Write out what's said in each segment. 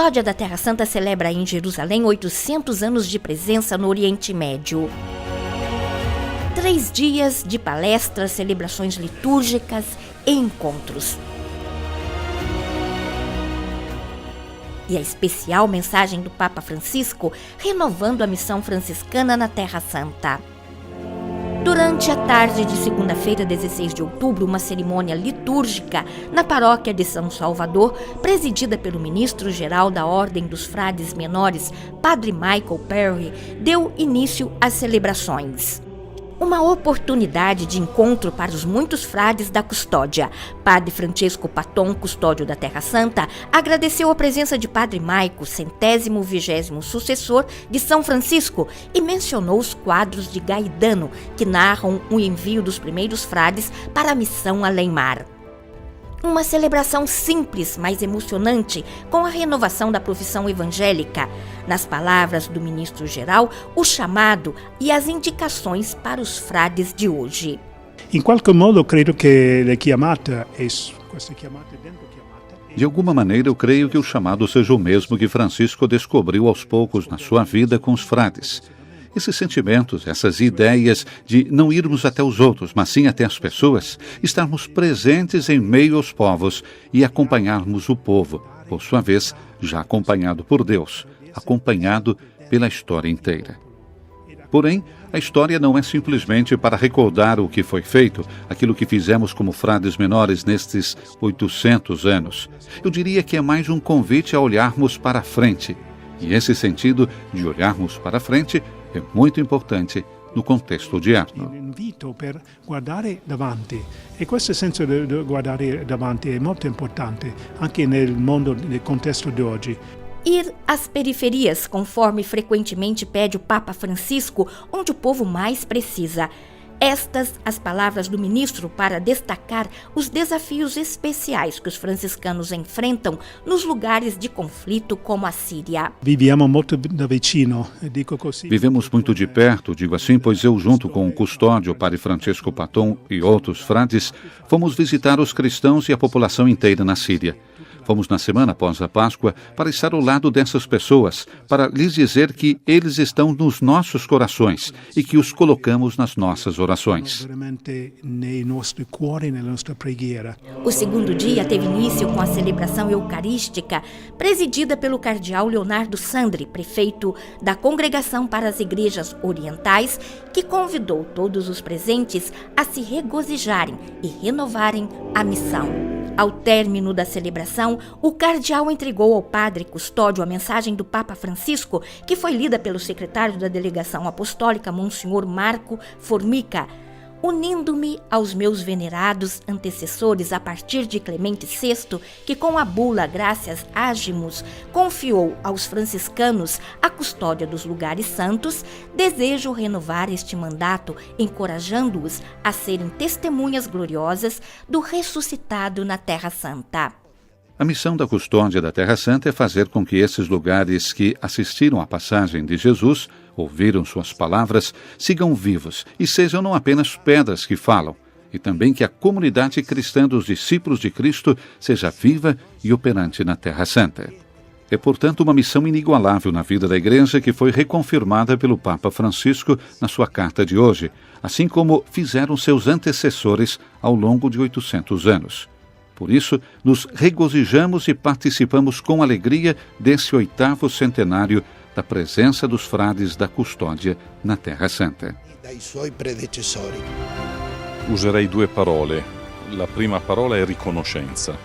Custódia da Terra Santa celebra em Jerusalém 800 anos de presença no Oriente Médio. 3 dias de palestras, celebrações litúrgicas e encontros. E a especial mensagem do Papa Francisco renovando a missão franciscana na Terra Santa. Durante a tarde de segunda-feira, 16 de outubro, uma cerimônia litúrgica na paróquia de São Salvador, presidida pelo ministro-geral da Ordem dos Frades Menores, Padre Michael Perry, deu início às celebrações. Uma oportunidade de encontro para os muitos frades da custódia. Padre Francesco Patton, custódio da Terra Santa, agradeceu a presença de Padre Maico, 120º sucessor de São Francisco, e mencionou os quadros de Gaetano, que narram o envio dos primeiros frades para a missão além-mar. Uma celebração simples, mas emocionante, com a renovação da profissão evangélica. Nas palavras do ministro-geral, o chamado e as indicações para os frades de hoje. In qualche modo credo che le chiamate e queste chiamate dentro chiamate. De alguma maneira, eu creio que o chamado seja o mesmo que Francisco descobriu aos poucos na sua vida com os frades. Esses sentimentos, essas ideias de não irmos até os outros, mas sim até as pessoas, estarmos presentes em meio aos povos e acompanharmos o povo, por sua vez, já acompanhado por Deus, acompanhado pela história inteira. Porém, a história não é simplesmente para recordar o que foi feito, aquilo que fizemos como frades menores nestes 800 anos. Eu diria que é mais um convite a olharmos para a frente. E esse sentido de olharmos para a frente é muito importante no contexto odierno. Invito per guardare davanti e questo senso di guardare davanti è molto importante anche nel contesto di oggi. Ir às periferias, conforme frequentemente pede o Papa Francisco, onde o povo mais precisa. Estas as palavras do ministro para destacar os desafios especiais que os franciscanos enfrentam nos lugares de conflito como a Síria. Vivemos muito da vicino, dico così. Vivemos muito de perto, digo assim, pois eu, junto com o custódio, Padre Francesco Patton e outros frades, fomos visitar os cristãos e a população inteira na Síria. Fomos na semana após a Páscoa para estar ao lado dessas pessoas, para lhes dizer que eles estão nos nossos corações e que os colocamos nas nossas orações. O segundo dia teve início com a celebração eucarística, presidida pelo cardeal Leonardo Sandri, prefeito da Congregação para as Igrejas Orientais, que convidou todos os presentes a se regozijarem e renovarem a missão. Ao término da celebração, o cardeal entregou ao padre custódio a mensagem do Papa Francisco, que foi lida pelo secretário da Delegação Apostólica, Monsenhor Marco Formica. Unindo-me aos meus venerados antecessores a partir de Clemente VI, que com a bula Gracias Agimus confiou aos franciscanos a custódia dos lugares santos, desejo renovar este mandato, encorajando-os a serem testemunhas gloriosas do ressuscitado na Terra Santa. A missão da custódia da Terra Santa é fazer com que esses lugares que assistiram à passagem de Jesus, ouviram suas palavras, sigam vivos e sejam não apenas pedras que falam, e também que a comunidade cristã dos discípulos de Cristo seja viva e operante na Terra Santa. É, portanto, uma missão inigualável na vida da Igreja que foi reconfirmada pelo Papa Francisco na sua carta de hoje, assim como fizeram seus antecessores ao longo de 800 anos. Por isso, nos regozijamos e participamos com alegria desse 8º centenário da presença dos frades da custódia na Terra Santa. Userei 2 parole. La prima parola è riconoscenza.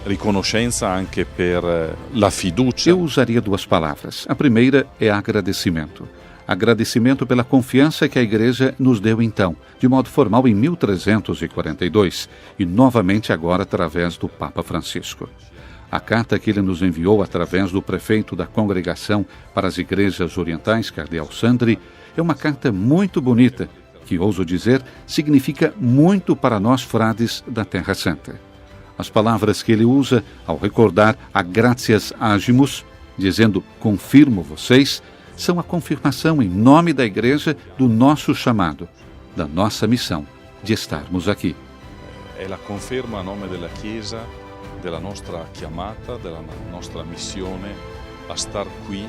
Riconoscenza anche per la fiducia. Eu usaria 2 palavras. A primeira é agradecimento. Agradecimento pela confiança que a Igreja nos deu então, de modo formal em 1342, e novamente agora através do Papa Francisco. A carta que ele nos enviou através do prefeito da Congregação para as Igrejas Orientais, cardeal Sandri, é uma carta muito bonita, que, ouso dizer, significa muito para nós frades da Terra Santa. As palavras que ele usa ao recordar a Gratias Agimus, dizendo confirmo vocês, são a confirmação em nome da Igreja do nosso chamado, da nossa missão de estarmos aqui. É a conferma a nome della Chiesa, della nostra chiamata, della nostra missione a star qui.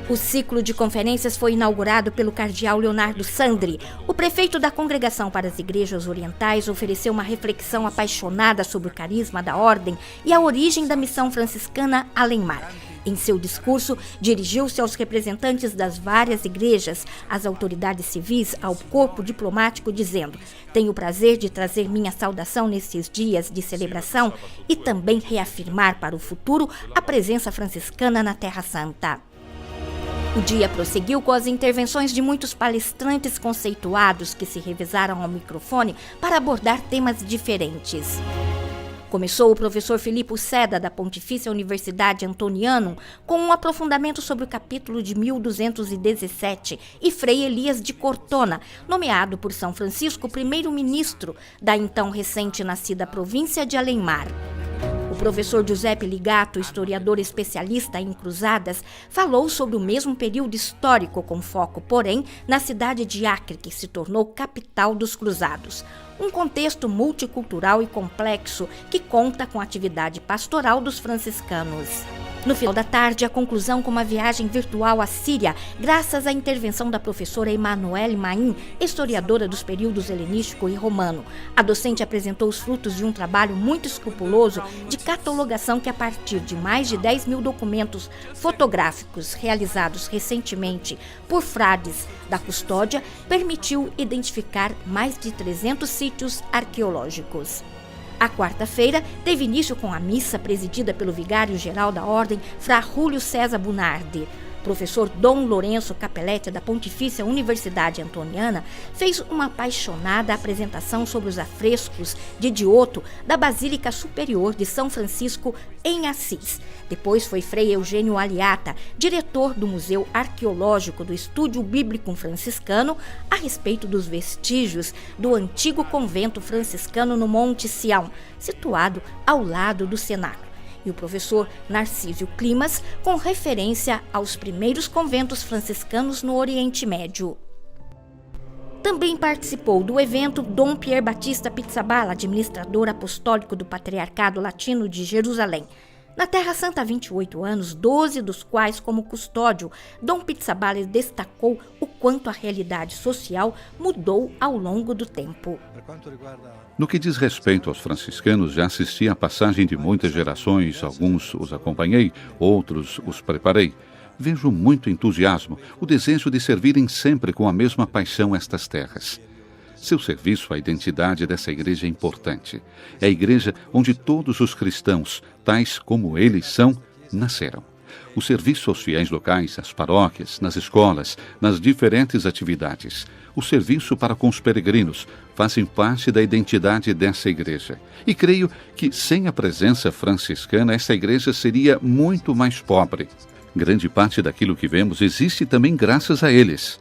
O ciclo de conferências foi inaugurado pelo cardeal Leonardo Sandri. O prefeito da Congregação para as Igrejas Orientais ofereceu uma reflexão apaixonada sobre o carisma da ordem e a origem da missão franciscana Além-Mar. Em seu discurso, dirigiu-se aos representantes das várias igrejas, às autoridades civis, ao corpo diplomático, dizendo: "Tenho o prazer de trazer minha saudação nesses dias de celebração e também reafirmar para o futuro a presença franciscana na Terra Santa." O dia prosseguiu com as intervenções de muitos palestrantes conceituados que se revezaram ao microfone para abordar temas diferentes. Começou o professor Filippo Seda, da Pontifícia Universidade Antonianum, com um aprofundamento sobre o capítulo de 1217, e Frei Elias de Cortona, nomeado por São Francisco primeiro-ministro da então recente-nascida província de Além-Mar. O professor Giuseppe Ligato, historiador especialista em cruzadas, falou sobre o mesmo período histórico, com foco, porém, na cidade de Acre, que se tornou capital dos cruzados. Um contexto multicultural e complexo que conta com a atividade pastoral dos franciscanos. No final da tarde, a conclusão com uma viagem virtual à Síria, graças à intervenção da professora Emanuele Maim, historiadora dos períodos helenístico e romano. A docente apresentou os frutos de um trabalho muito escrupuloso de catalogação que, a partir de mais de 10 mil documentos fotográficos realizados recentemente por frades da custódia, permitiu identificar mais de 300 sítios arqueológicos. A quarta-feira teve início com a missa presidida pelo vigário-geral da Ordem, Fra Júlio César Bunardi. Professor Dom Lourenço Capelletti, da Pontifícia Universidade Antoniana, fez uma apaixonada apresentação sobre os afrescos de Giotto da Basílica Superior de São Francisco, em Assis. Depois foi Frei Eugênio Aliata, diretor do Museu Arqueológico do Estúdio Bíblico Franciscano, a respeito dos vestígios do antigo convento franciscano no Monte Sião, situado ao lado do cenáculo. E o professor Narcísio Climas, com referência aos primeiros conventos franciscanos no Oriente Médio. Também participou do evento Dom Pier Battista Pizzaballa, administrador apostólico do Patriarcado Latino de Jerusalém. Na Terra Santa há 28 anos, 12 dos quais como custódio, Dom Pizzaballa destacou o quanto a realidade social mudou ao longo do tempo. No que diz respeito aos franciscanos, já assisti à passagem de muitas gerações, alguns os acompanhei, outros os preparei. Vejo muito entusiasmo, o desejo de servirem sempre com a mesma paixão estas terras. Seu serviço à identidade dessa igreja é importante. É a igreja onde todos os cristãos, tais como eles são, nasceram. O serviço aos fiéis locais, às paróquias, nas escolas, nas diferentes atividades. O serviço para com os peregrinos fazem parte da identidade dessa igreja. E creio que sem a presença franciscana, essa igreja seria muito mais pobre. Grande parte daquilo que vemos existe também graças a eles.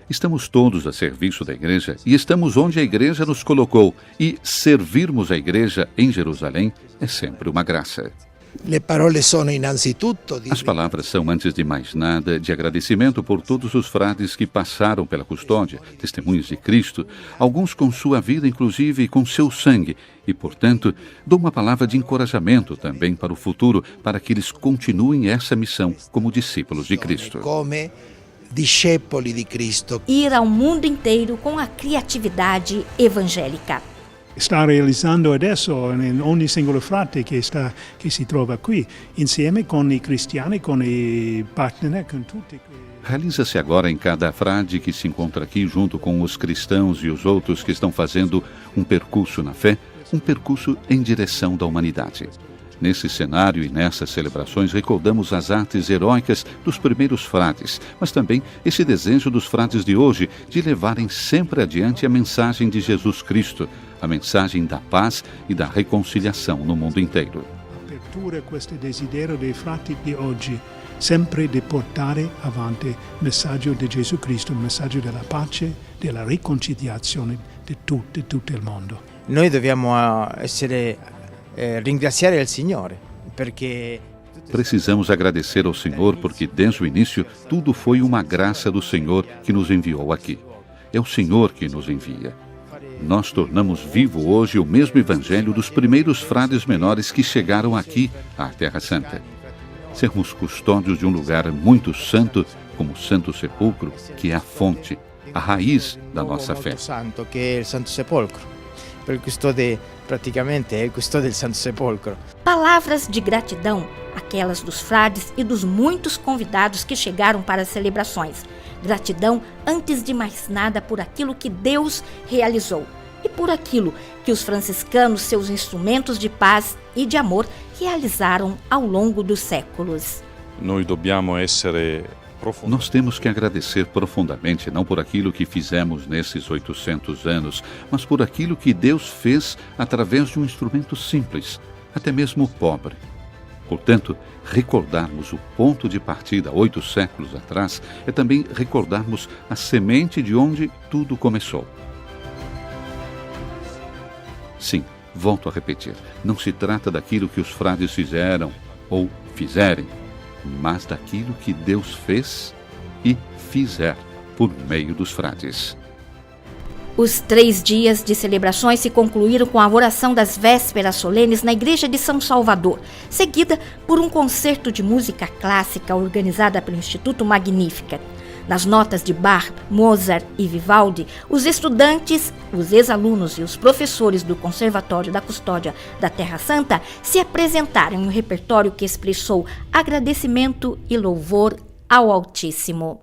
Estamos todos a serviço da igreja e estamos onde a igreja nos colocou. E servirmos a igreja em Jerusalém é sempre uma graça. As palavras são, antes de mais nada, de agradecimento por todos os frades que passaram pela custódia, testemunhos de Cristo, alguns com sua vida, inclusive com seu sangue, e, portanto, dou uma palavra de encorajamento também para o futuro, para que eles continuem essa missão como discípulos de Cristo. Ir ao mundo inteiro com a criatividade evangélica. Sta realizzando adesso in ogni singolo frate che si trova qui, insieme con i cristiani, con i partner, con tutti. Realiza-se agora em cada frade que se encontra aqui, junto com os cristãos e os outros que estão fazendo um percurso na fé, um percurso em direção da humanidade. Nesse cenário e nessas celebrações recordamos as artes heróicas dos primeiros frades, mas também esse desejo dos frades de hoje de levarem sempre adiante a mensagem de Jesus Cristo, a mensagem da paz e da reconciliação no mundo inteiro. Apertura questo desiderio dei frati di oggi, sempre di portare avanti il messaggio di Gesù Cristo, il messaggio della pace, della riconciliazione di tutto il mondo. Noi dobbiamo ringraziare il Signore, perché precisamos agradecer ao Senhor porque desde o início tudo foi uma graça do Senhor que nos enviou aqui. É o Senhor que nos envia. nós tornamos vivo hoje o mesmo evangelho dos primeiros frades menores que chegaram aqui à Terra Santa. Sermos custódios de um lugar muito santo, como o Santo Sepulcro, que é a fonte, a raiz da nossa fé. Santo, que é o Santo Sepolcro. Per custode, praticamente, é o custode do Santo Sepolcro. Palavras de gratidão, aquelas dos frades e dos muitos convidados que chegaram para as celebrações. Gratidão, antes de mais nada, por aquilo que Deus realizou e por aquilo que os franciscanos, seus instrumentos de paz e de amor, realizaram ao longo dos séculos. Nós temos que agradecer profundamente, não por aquilo que fizemos nesses 800 anos, mas por aquilo que Deus fez através de um instrumento simples, até mesmo pobre. Portanto, recordarmos o ponto de partida 8 séculos atrás é também recordarmos a semente de onde tudo começou. Sim, volto a repetir, não se trata daquilo que os frades fizeram ou fizerem, mas daquilo que Deus fez e fizer por meio dos frades. Os 3 dias de celebrações se concluíram com a oração das vésperas solenes na igreja de São Salvador, seguida por um concerto de música clássica organizada pelo Instituto Magnificat. Nas notas de Bach, Mozart e Vivaldi, os estudantes, os ex-alunos e os professores do Conservatório da Custódia da Terra Santa se apresentaram em um repertório que expressou agradecimento e louvor ao Altíssimo.